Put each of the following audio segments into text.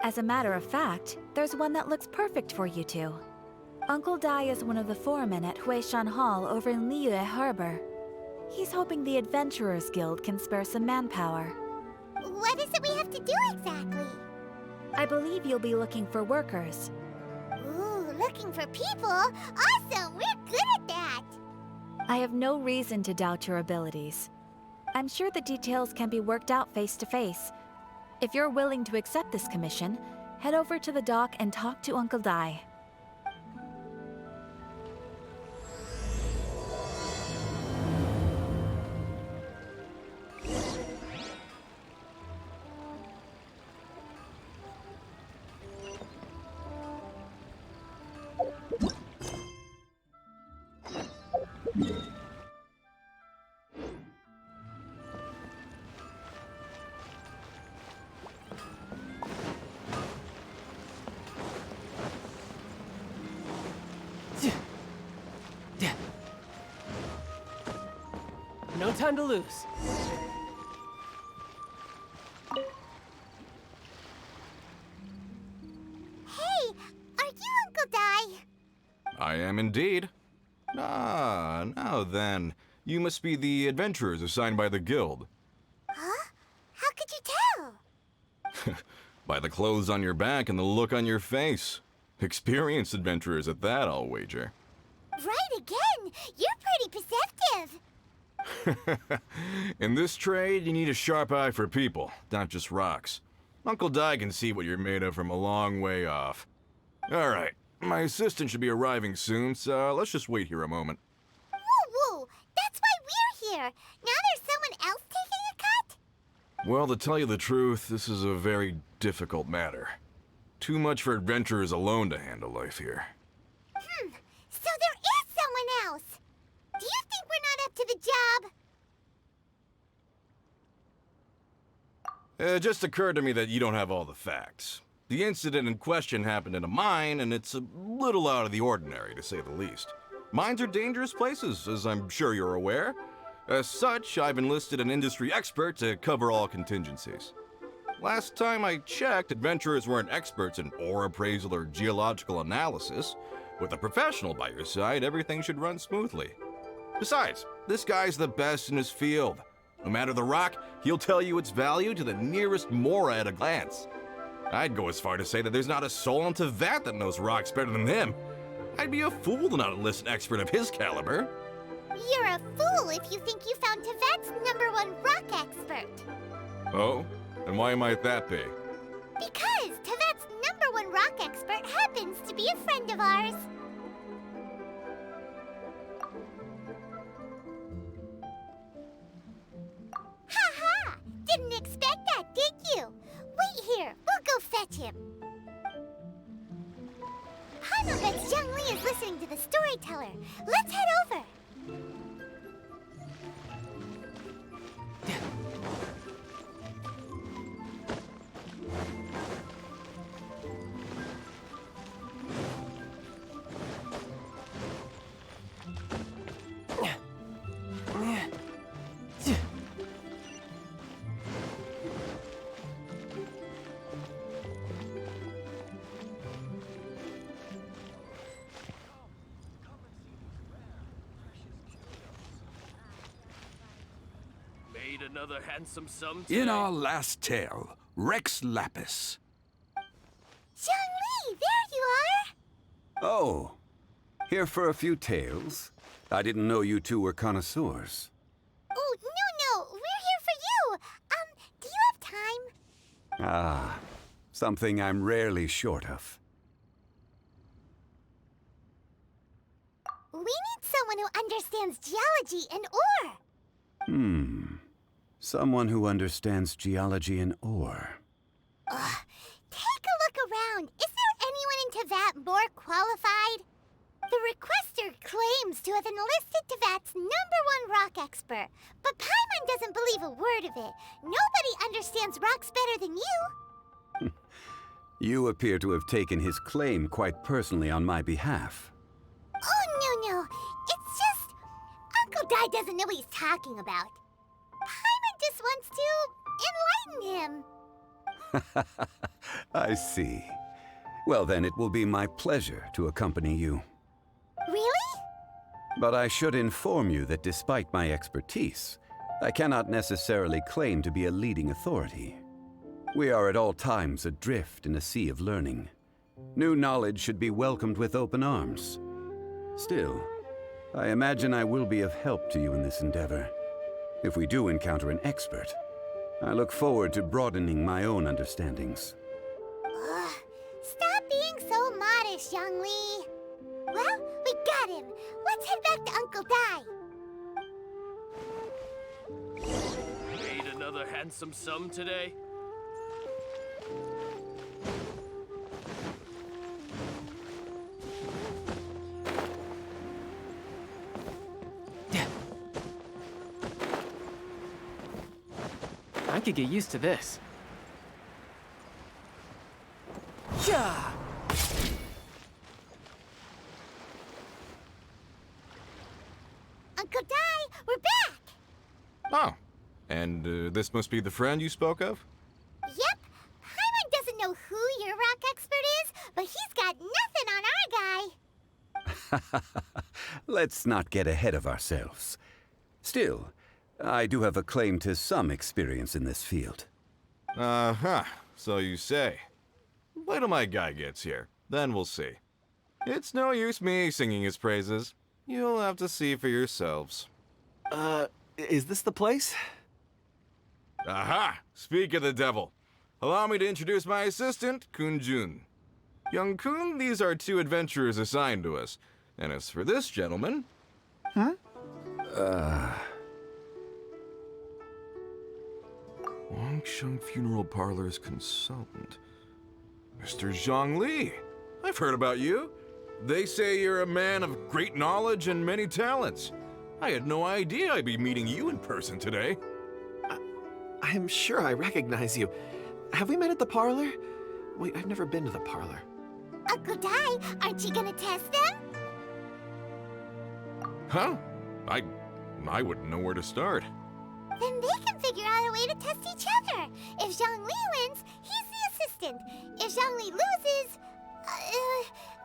As a matter of fact, there's one that looks perfect for you two. Uncle Dai is one of the foremen at Huishan Hall over in Liyue Harbor. He's hoping the Adventurers Guild can spare some manpower. What is it we have to do exactly? I believe you'll be looking for workers. Ooh, looking for people? Awesome! We're good at that! I have no reason to doubt your abilities. I'm sure the details can be worked out face to face. If you're willing to accept this commission, head over to the dock and talk to Uncle Dai. No time to lose. Hey, are you Uncle Dai? I am indeed. Ah, now then. You must be the adventurers assigned by the guild. Huh? How could you tell? By the clothes on your back and the look on your face. Experienced adventurers at that, I'll wager. Right again! You're pretty perceptive! In this trade, you need a sharp eye for people, not just rocks. Uncle Dai can see what you're made of from a long way off. All right, my assistant should be arriving soon, so let's just wait here a moment. Woo woo! That's why we're here! Now there's someone else taking a cut? Well, to tell you the truth, this is a very difficult matter. Too much for adventurers alone to handle life here. So there is someone else! Do you think we're not up to the job? It just occurred to me that you don't have all the facts. The incident in question happened in a mine, and it's a little out of the ordinary, to say the least. Mines are dangerous places, as I'm sure you're aware. As such, I've enlisted an industry expert to cover all contingencies. Last time I checked, adventurers weren't experts in ore appraisal or geological analysis. With a professional by your side, everything should run smoothly. Besides, this guy's the best in his field. No matter the rock, he'll tell you its value to the nearest mora at a glance. I'd go as far to say that there's not a soul on Tevat that knows rocks better than him. I'd be a fool to not enlist an expert of his caliber. You're a fool if you think you found Tevat's #1 rock expert. Oh? And why might that be? Because Tevat's #1 rock expert happens to be a friend of ours. Ha! Didn't expect that, did you? Wait here. We'll go fetch him. Hanno bets Young Lee is listening to the storyteller. Let's head over. Made another handsome sum In our last tale, Rex Lapis. Young Lee, there you are. Oh, here for a few tales? I didn't know you two were connoisseurs. Oh, no, we're here for you. Do you have time? Ah, something I'm rarely short of. We need someone who understands geology and ore. Someone who understands geology and ore. Take a look around. Is there anyone in Tevat more qualified? The requester claims to have enlisted Tevat's #1 rock expert, but Paimon doesn't believe a word of it. Nobody understands rocks better than you. You appear to have taken his claim quite personally on my behalf. Oh, no. It's just... Uncle Dai doesn't know what he's talking about. Paimon just wants to enlighten him. I see. Well, then it will be my pleasure to accompany you. Really? But I should inform you that despite my expertise, I cannot necessarily claim to be a leading authority. We are at all times adrift in a sea of learning. New knowledge should be welcomed with open arms. Still, I imagine I will be of help to you in this endeavor. If we do encounter an expert, I look forward to broadening my own understandings. Ugh. Stop being so modest, young Lee. Well, we got him. Let's head back to Uncle Dai. Made another handsome sum today? I could get used to this. Yeah! Uncle Dai, we're back! Oh, and this must be the friend you spoke of? Yep. Paimon doesn't know who your rock expert is, but he's got nothing on our guy. Let's not get ahead of ourselves. Still, I do have a claim to some experience in this field. Uh-huh, so you say. Wait till my guy gets here, then we'll see. It's no use me singing his praises. You'll have to see for yourselves. Is this the place? Aha! Speak of the devil. Allow me to introduce my assistant, Kun-jun. Young Kun, these are two adventurers assigned to us. And as for this gentleman... Wangsheng Funeral Parlor's consultant. Mr. Zhang Li. I've heard about you. They say you're a man of great knowledge and many talents. I had no idea I'd be meeting you in person today. I'm sure I recognize you. Have we met at the parlor? Wait, I've never been to the parlor. Uncle Dai, aren't you gonna test them? Huh? I wouldn't know where to start. Then they can figure out a way to test each other. If Zhang Li wins, he's the assistant. If Zhang Li loses...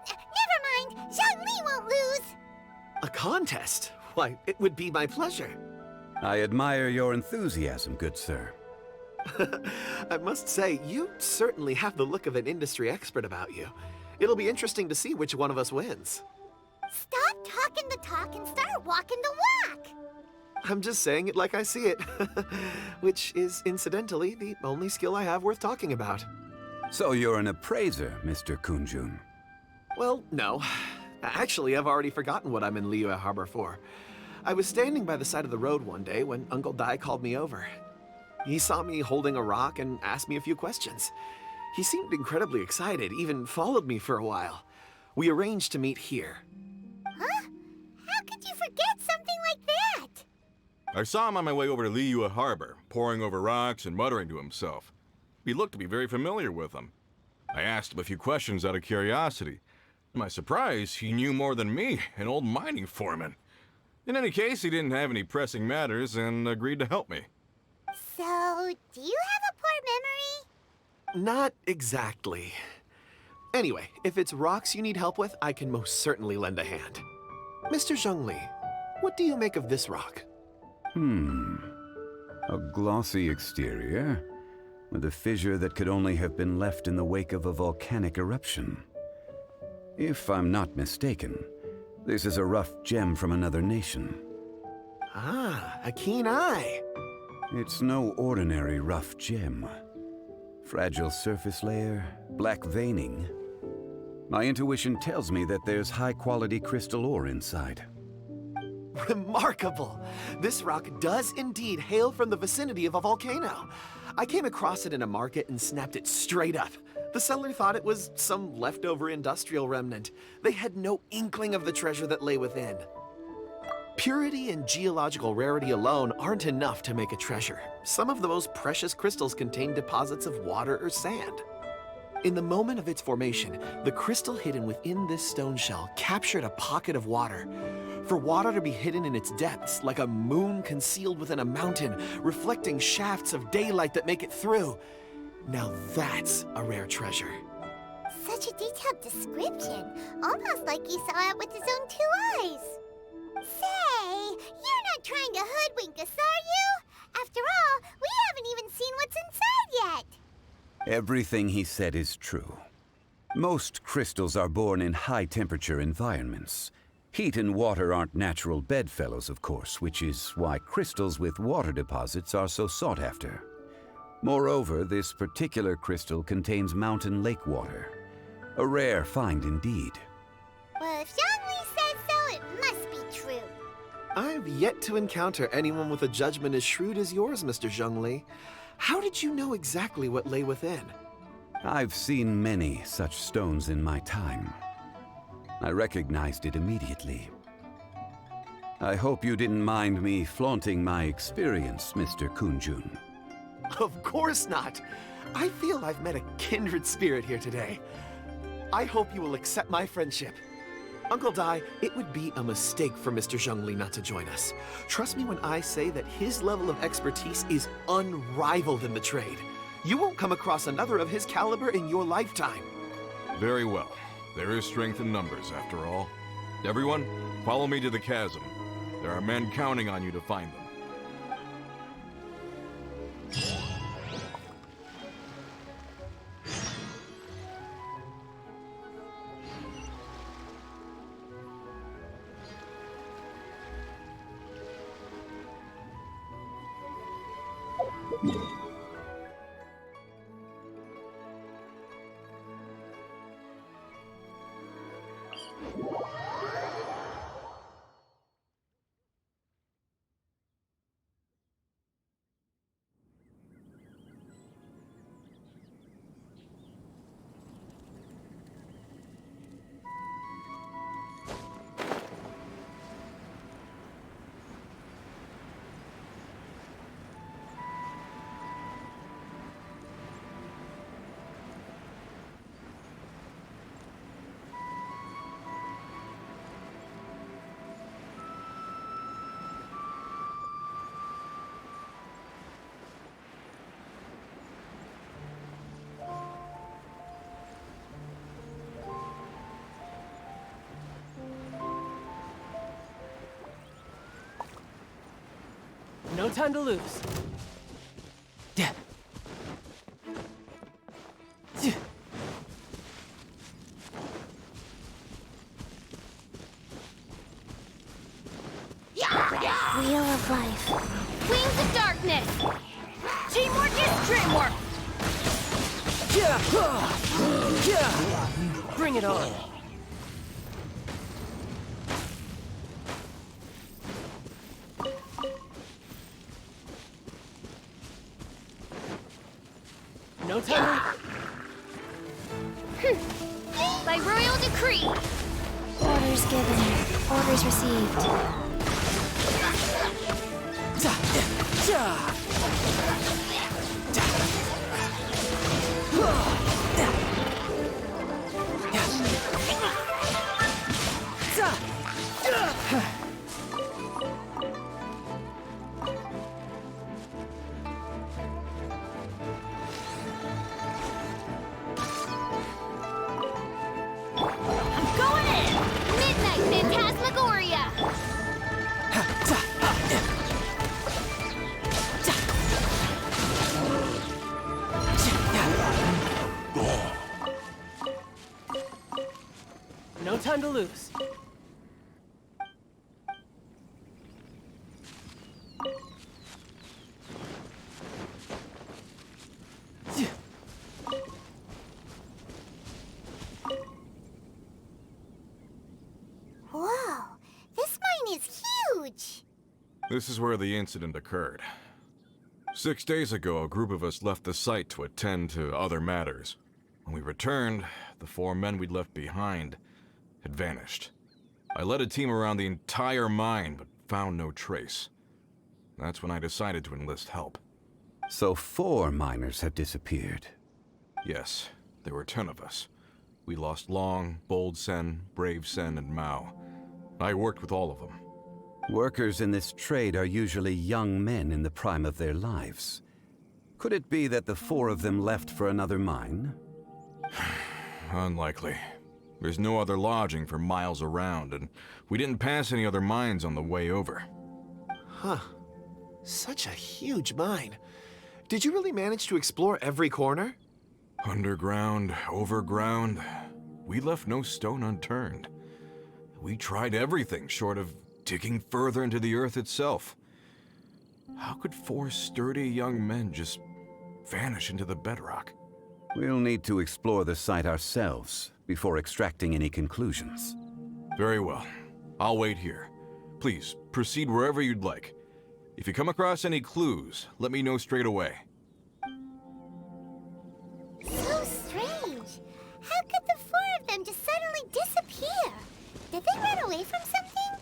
never mind, Zhang Li won't lose. A contest? Why, it would be my pleasure. I admire your enthusiasm, good sir. I must say, you certainly have the look of an industry expert about you. It'll be interesting to see which one of us wins. Stop talking the talk and start walking the walk. I'm just saying it like I see it. Which is, incidentally, the only skill I have worth talking about. So you're an appraiser, Mr. Kun-jun. Well, no. Actually, I've already forgotten what I'm in Liyue Harbor for. I was standing by the side of the road one day when Uncle Dai called me over. He saw me holding a rock and asked me a few questions. He seemed incredibly excited, even followed me for a while. We arranged to meet here. Huh? How could you forget something like that? I saw him on my way over to Liyue Harbor, poring over rocks and muttering to himself. He looked to be very familiar with them. I asked him a few questions out of curiosity. To my surprise, he knew more than me, an old mining foreman. In any case, he didn't have any pressing matters and agreed to help me. So, do you have a poor memory? Not exactly. Anyway, if it's rocks you need help with, I can most certainly lend a hand. Mr. Zhongli, what do you make of this rock? A glossy exterior, with a fissure that could only have been left in the wake of a volcanic eruption. If I'm not mistaken, this is a rough gem from another nation. Ah, a keen eye. It's no ordinary rough gem. Fragile surface layer, black veining. My intuition tells me that there's high-quality crystal ore inside. Remarkable! This rock does indeed hail from the vicinity of a volcano. I came across it in a market and snapped it straight up. The seller thought it was some leftover industrial remnant. They had no inkling of the treasure that lay within. Purity and geological rarity alone aren't enough to make a treasure. Some of the most precious crystals contain deposits of water or sand. In the moment of its formation, the crystal hidden within this stone shell captured a pocket of water. For water to be hidden in its depths, like a moon concealed within a mountain, reflecting shafts of daylight that make it through, Now that's a rare treasure. Such a detailed description, almost like he saw it with his own 2 eyes. Say, you're not trying to hoodwink us, are you? After all, we haven't even seen what's inside yet. Everything he said is true. Most crystals are born in high-temperature environments. Heat and water aren't natural bedfellows, of course, which is why crystals with water deposits are so sought after. Moreover, this particular crystal contains mountain lake water. A rare find indeed. Well, if Zhongli says so, it must be true. I've yet to encounter anyone with a judgment as shrewd as yours, Mr. Zhongli. How did you know exactly what lay within? I've seen many such stones in my time. I recognized it immediately. I hope you didn't mind me flaunting my experience, Mr. Kunjun. Of course not. I feel I've met a kindred spirit here today. I hope you will accept my friendship. Uncle Dai, it would be a mistake for Mr. Zhongli not to join us. Trust me when I say that his level of expertise is unrivaled in the trade. You won't come across another of his caliber in your lifetime. Very well. There is strength in numbers, after all. Everyone, follow me to the chasm. There are men counting on you to find them. No time to lose. Yeah. Wheel of life. Wings of darkness! Teamwork is dreamwork! Bring it on. No time. By royal decree! Orders given. Orders received. I'm going in! Midnight Phantasmagoria! No time to lose. Whoa, this mine is huge. This is where the incident occurred. 6 days ago, a group of us left the site to attend to other matters. When we returned, the 4 men we'd left behind had vanished. I led a team around the entire mine, but found no trace. That's when I decided to enlist help. So 4 miners have disappeared. Yes, there were 10 of us. We lost Long, Bold Sen, Brave Sen, and Mao. I worked with all of them. Workers in this trade are usually young men in the prime of their lives. Could it be that the four of them left for another mine? Unlikely. There's no other lodging for miles around, and we didn't pass any other mines on the way over. Huh. Such a huge mine. Did you really manage to explore every corner? Underground, overground, we left no stone unturned. We tried everything short of digging further into the earth itself. How could four sturdy young men just vanish into the bedrock? We'll need to explore the site ourselves before extracting any conclusions. Very well. I'll wait here. Please, proceed wherever you'd like. If you come across any clues, let me know straight away. So strange. How could the four of them just suddenly disappear? Did they run away from something?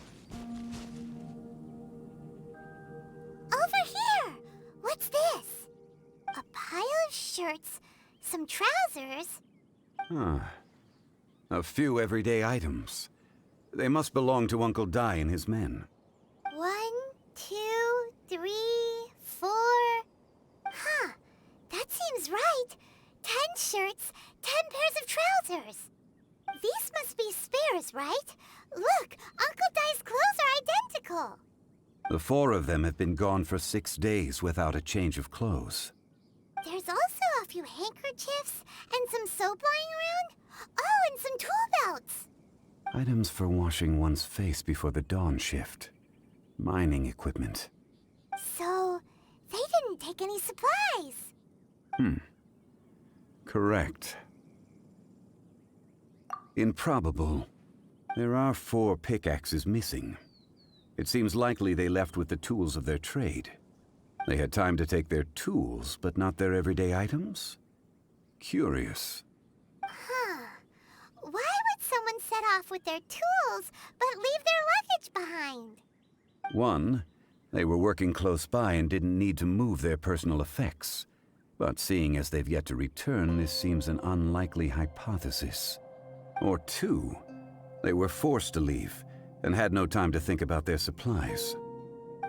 Over here! What's this? A pile of shirts, some trousers. Huh. A few everyday items. They must belong to Uncle Dai and his men. 1, 2, 3, 4. Huh. That seems right. 10 shirts, 10 pairs of trousers. These must be spares, right? Look, Uncle Dai's clothes are identical. The four of them have been gone for 6 days without a change of clothes. There's also a few handkerchiefs and some soap lying around. Oh, and some tool belts. Items for washing one's face before the dawn shift. Mining equipment. So, they didn't take any supplies. Correct. Improbable. There are 4 pickaxes missing. It seems likely they left with the tools of their trade. They had time to take their tools, but not their everyday items? Curious. Huh. Why would someone set off with their tools, but leave their luggage behind? 1, they were working close by and didn't need to move their personal effects. But seeing as they've yet to return, this seems an unlikely hypothesis. Or 2, they were forced to leave and had no time to think about their supplies.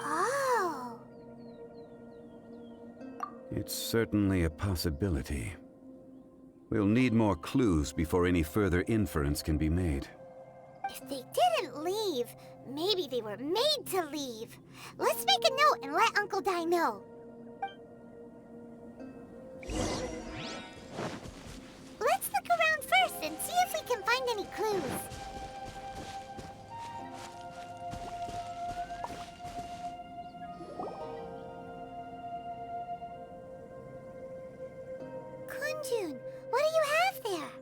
Oh. It's certainly a possibility. We'll need more clues before any further inference can be made. If they didn't leave, maybe they were made to leave. Let's make a note and let Uncle Dai know. Let's look around first and see if we can find any clues. Kunjun, what do you have there?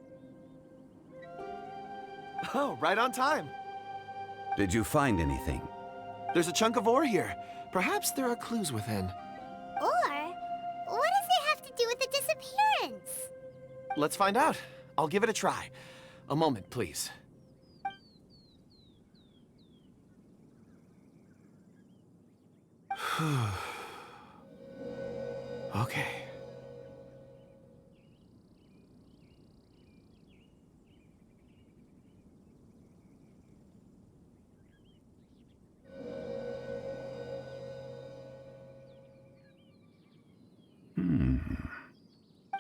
Oh, right on time. Did you find anything? There's a chunk of ore here. Perhaps there are clues within. Or, what does it have to do with the disappearance? Let's find out. I'll give it a try. A moment, please. Okay.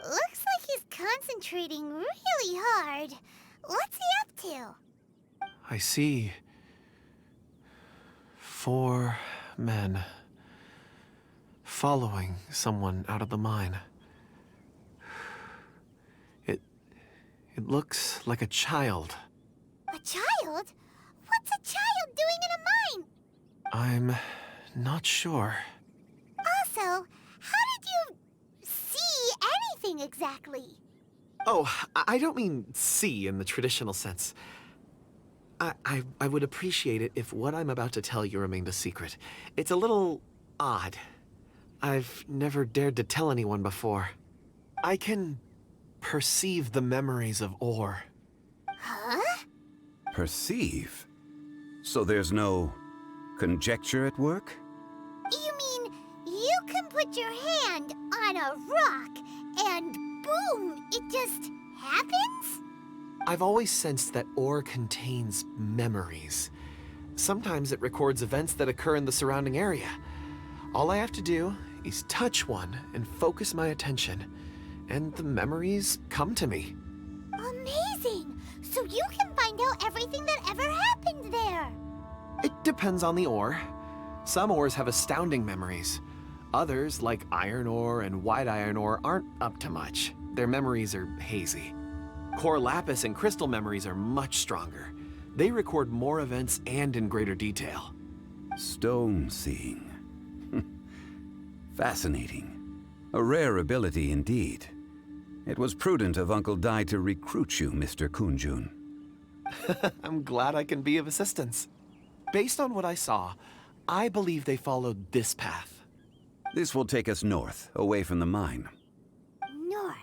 Looks like he's concentrating really hard. What's he up to? I see 4 men following someone out of the mine. It looks like a child. A child? What's a child doing in a mine? I'm not sure. Also, how did you see anything exactly? Oh, I don't mean see in the traditional sense. I would appreciate it if what I'm about to tell you remained a secret. It's a little odd. I've never dared to tell anyone before. I can perceive the memories of ore. Huh? Perceive? So there's no conjecture at work? You mean you can put your hand on a rock and boom, it just happens? I've always sensed that ore contains memories. Sometimes it records events that occur in the surrounding area. All I have to do is touch one and focus my attention, and the memories come to me. Amazing! So you can find out everything that ever happened there. It depends on the ore. Some ores have astounding memories. Others, like iron ore and white iron ore, aren't up to much. Their memories are hazy. Core lapis and crystal memories are much stronger. They record more events and in greater detail. Stone seeing. Fascinating. A rare ability indeed. It was prudent of Uncle Dai to recruit you, Mr. Kunjun. I'm glad I can be of assistance. Based on what I saw, I believe they followed this path. This will take us north, away from the mine. North.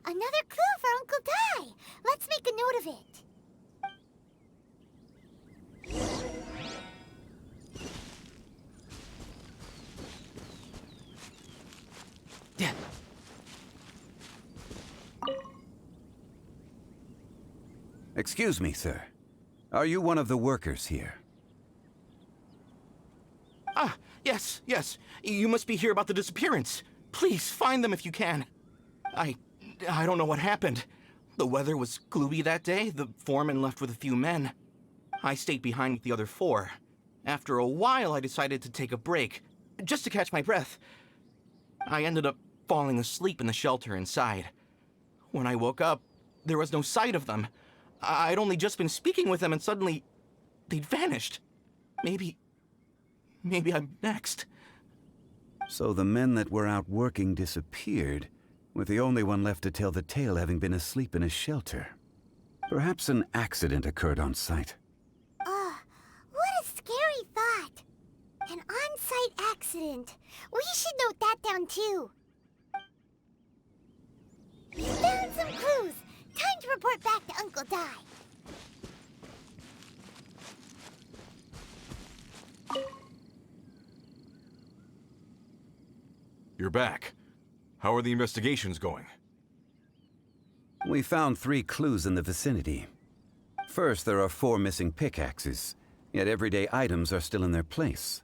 Another clue for Uncle Dai. Let's make a note of it. Yeah. Excuse me, sir. Are you one of the workers here? Ah, yes, yes. You must be here about the disappearance. Please, find them if you can. I don't know what happened. The weather was gloomy that day. The foreman left with a few men. I stayed behind with the other 4. After a while, I decided to take a break, just to catch my breath. I ended up falling asleep in the shelter inside. When I woke up, there was no sight of them. I'd only just been speaking with them and suddenly they'd vanished. Maybe I'm next. So the men that were out working disappeared, with the only one left to tell the tale having been asleep in a shelter. Perhaps an accident occurred on site. What a scary thought. An on-site accident. We should note that down too. We found some clues. Time to report back to Uncle Dai. You're back. How are the investigations going? We found 3 clues in the vicinity. First, there are 4 missing pickaxes, yet everyday items are still in their place.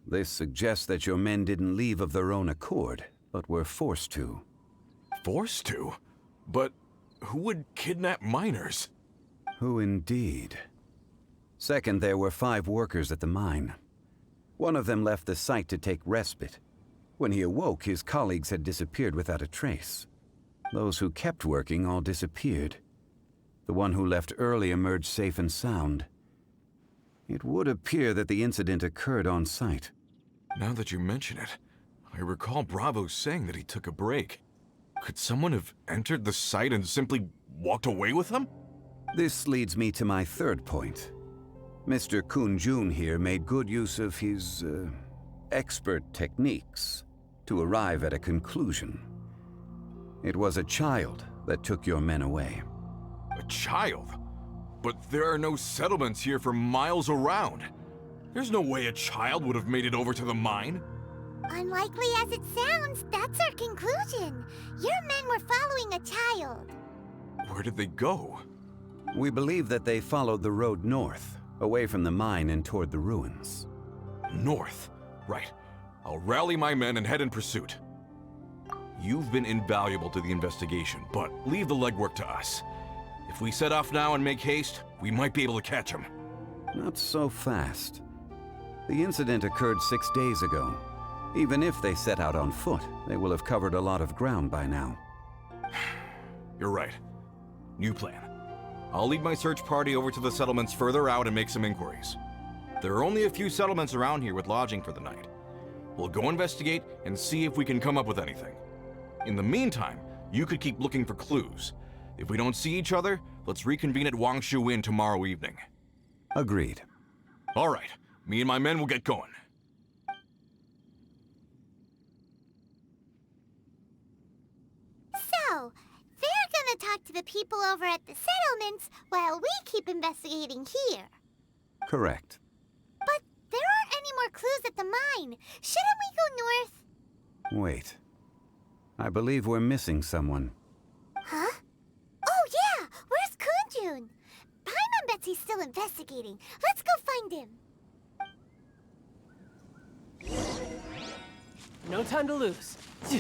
This suggests that your men didn't leave of their own accord, but were forced to. Forced to? But who would kidnap miners? Who indeed? Second, there were 5 workers at the mine. One of them left the site to take respite. When he awoke, his colleagues had disappeared without a trace. Those who kept working all disappeared. The one who left early emerged safe and sound. It would appear that the incident occurred on site. Now that you mention it, I recall Bravo saying that he took a break. Could someone have entered the site and simply walked away with them? This leads me to my third point. Mr. Kunjun here made good use of his, expert techniques to arrive at a conclusion. It was a child that took your men away. A child? But there are no settlements here for miles around. There's no way a child would have made it over to the mine. Unlikely as it sounds, that's our conclusion. Your men were following a child. Where did they go? We believe that they followed the road north, away from the mine and toward the ruins. North. Right. I'll rally my men and head in pursuit. You've been invaluable to the investigation, but leave the legwork to us. If we set off now and make haste, we might be able to catch them. Not so fast. The incident occurred 6 days ago. Even if they set out on foot, they will have covered a lot of ground by now. You're right. New plan. I'll lead my search party over to the settlements further out and make some inquiries. There are only a few settlements around here with lodging for the night. We'll go investigate and see if we can come up with anything. In the meantime, you could keep looking for clues. If we don't see each other, let's reconvene at Wangshu Inn tomorrow evening. Agreed. All right. Me and my men will get going. So, they're gonna talk to the people over at the settlements while we keep investigating here. Correct. But there aren't any more clues at the mine. Shouldn't we go north? Wait. I believe we're missing someone. Huh? Oh yeah! Where's Kunjun? Paimon bets he's still investigating. Let's go find him. No time to lose. Kunjun,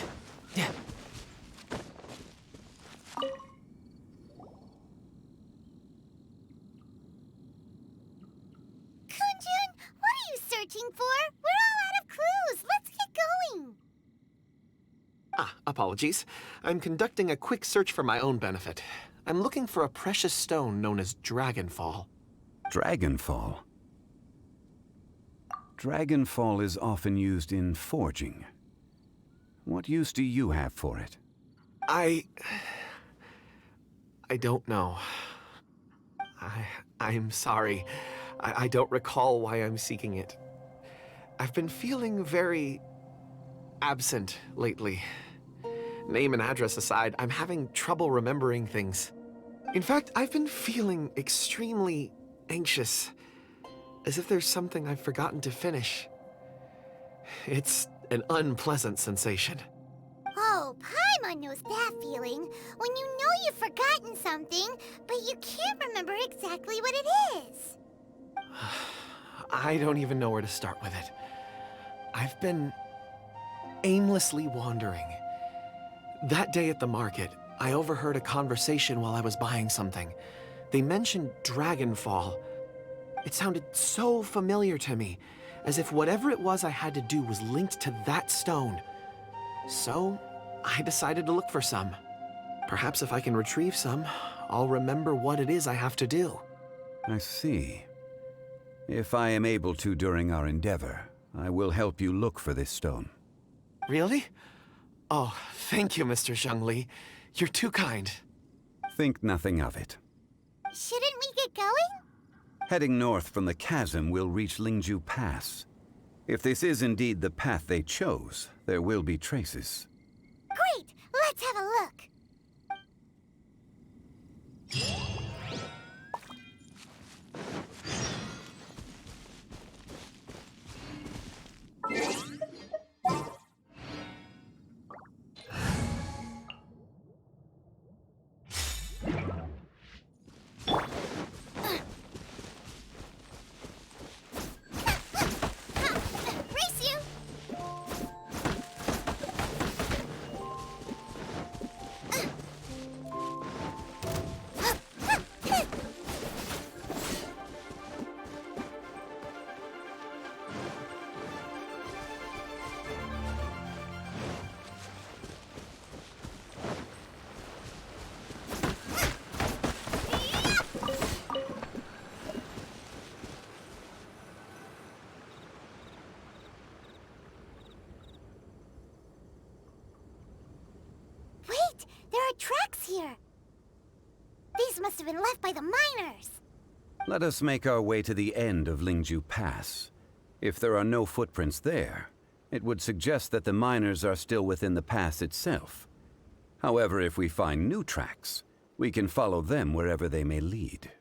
what are you searching for? We're all out of clues. Let's get going. Ah, apologies. I'm conducting a quick search for my own benefit. I'm looking for a precious stone known as Dragonfall. Dragonfall. Dragonfall is often used in forging. What use do you have for it? I don't know. I'm sorry. I don't recall why I'm seeking it. I've been feeling very absent lately. Name and address aside, I'm having trouble remembering things. In fact, I've been feeling extremely anxious, as if there's something I've forgotten to finish. It's an unpleasant sensation. Oh, Paimon knows that feeling. When you know you've forgotten something, but you can't remember exactly what it is. I don't even know where to start with it. I've been aimlessly wandering. That day at the market, I overheard a conversation while I was buying something. They mentioned Dragonfall. It sounded so familiar to me, as if whatever it was I had to do was linked to that stone. So, I decided to look for some. Perhaps if I can retrieve some, I'll remember what it is I have to do. I see. If I am able to during our endeavor, I will help you look for this stone. Really? Oh, thank you, Mr. Zhengli. You're too kind. Think nothing of it. Shouldn't we get going? Heading north from the chasm, we'll reach Lingju Pass. If this is indeed the path they chose, there will be traces. Great! Let's have a look. Race you! Wait! There are tracks here! These must have been left by the miners! Let us make our way to the end of Lingju Pass. If there are no footprints there, it would suggest that the miners are still within the pass itself. However, if we find new tracks, we can follow them wherever they may lead.